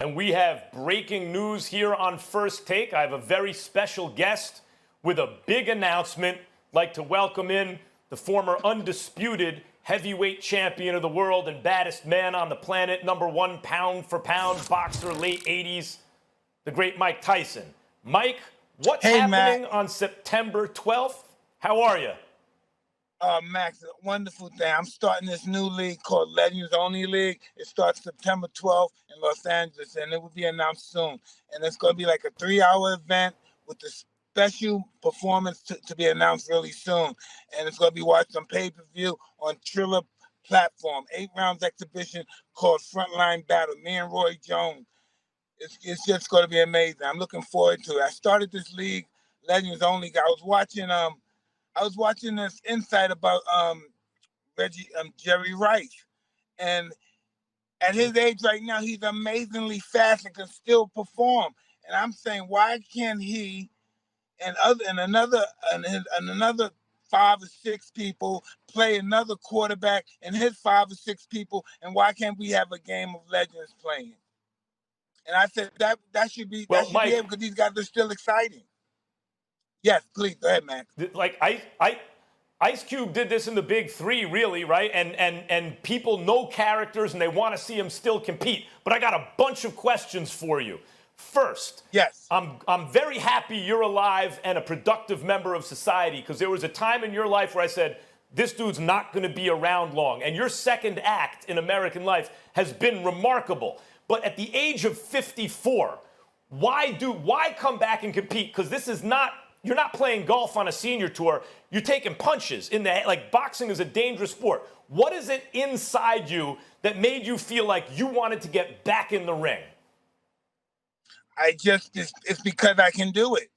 And we have breaking news here on First Take. I have a very special guest with a big announcement. I'd like to welcome in the former undisputed heavyweight champion of the world and baddest man on the planet, #1 pound-for-pound boxer, late 80s, the great Mike Tyson. Mike, what's happening on September 12th? How are you? Max, a wonderful thing. I'm starting this new league called Legends Only League. It starts September 12th in Los Angeles, and it will be announced soon. And it's going to be like a 3-hour event with the special performance to be announced really soon. And it's going to be watched on pay-per-view on Triller platform. 8 rounds exhibition called Frontline Battle. Me and Roy Jones. It's just going to be amazing. I'm looking forward to it. I started this league, Legends Only. I was watching this insight about Jerry Rice, and at his age right now, he's amazingly fast and can still perform. And I'm saying, why can't he and another 5 or 6 people play another quarterback and his 5 or 6 people? And why can't we have a game of legends playing? And I said that should be Mike, be able, because these guys are still exciting. Yes, please go ahead, Max. Like Ice Cube did this in the Big Three, really, right? And people know characters and they want to see him still compete. But I got a bunch of questions for you. First, yes, I'm very happy you're alive and a productive member of society, because there was a time in your life where I said, this dude's not going to be around long. And your second act in American life has been remarkable. But at the age of 54, why come back and compete? Because this is not. You're not playing golf on a senior tour. You're taking punches in the head. Like, boxing is a dangerous sport. What is it inside you that made you feel like you wanted to get back in the ring? It's because I can do it.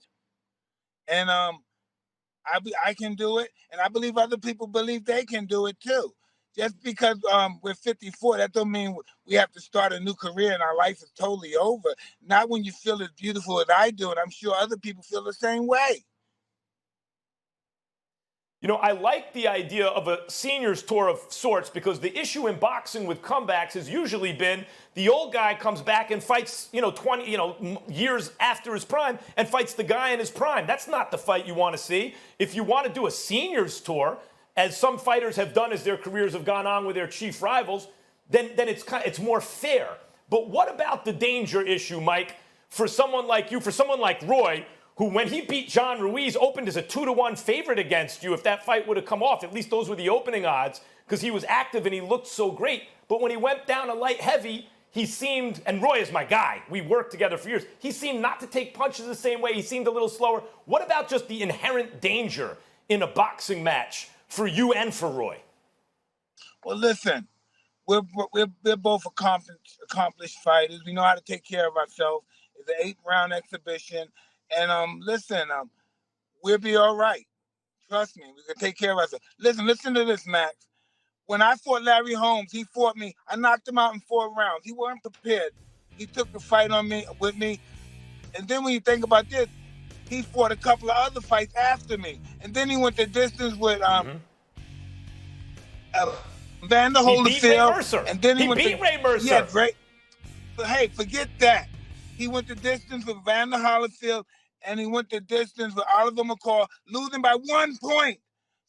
And I can do it, and I believe other people believe they can do it too. Just because we're 54, that don't mean we have to start a new career and our life is totally over. Not when you feel as beautiful as I do, and I'm sure other people feel the same way. You know, I like the idea of a seniors tour of sorts, because the issue in boxing with comebacks has usually been the old guy comes back and fights, 20, years after his prime, and fights the guy in his prime. That's not the fight you want to see. If you want to do a seniors tour, as some fighters have done as their careers have gone on with their chief rivals, then it's more fair. But what about the danger issue, Mike, for someone like you, for someone like Roy, who, when he beat John Ruiz, opened as a 2-1 favorite against you? If that fight would have come off, at least those were the opening odds, because he was active and he looked so great. But when he went down a light heavy, he seemed, and Roy is my guy, we worked together for years, he seemed not to take punches the same way. He seemed a little slower. What about just the inherent danger in a boxing match for you and for Roy? Well, listen, we're both accomplished fighters. We know how to take care of ourselves. It's an 8-round exhibition. And listen, we'll be all right. Trust me, we can take care of ourselves. Listen to this, Max. When I fought Larry Holmes, he fought me. I knocked him out in 4 rounds. He wasn't prepared. He took the fight with me. And then when you think about this, he fought a couple of other fights after me. And then he went the distance with Vander Holyfield. And then he beat Ray Mercer. Yeah, great. But hey, forget that. He went the distance with Vander Holyfield, and he went the distance with Oliver McCall, losing by 1 point.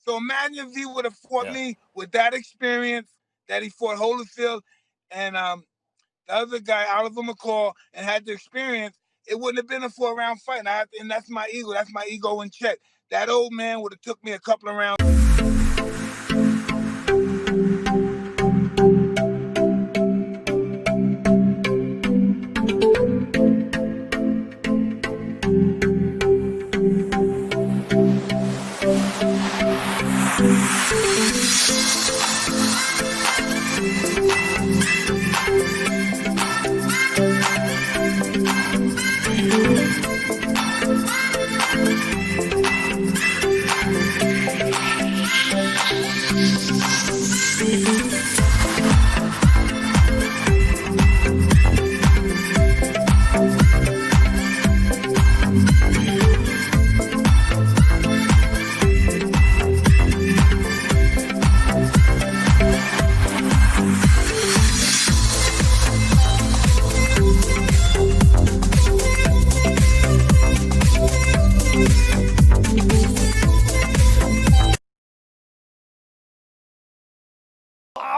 So imagine if he would have fought me with that experience that he fought Holyfield and the other guy, Oliver McCall, and had the experience. It wouldn't have been a 4-round fight, and that's my ego. That's my ego in check. That old man would have took me a couple of rounds.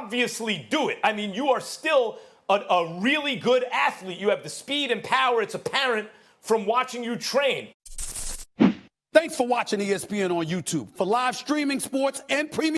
obviously do it. I mean, you are still a really good athlete. You have the speed and power. It's apparent from watching you train. Thanks for watching ESPN on YouTube. For live streaming sports and premium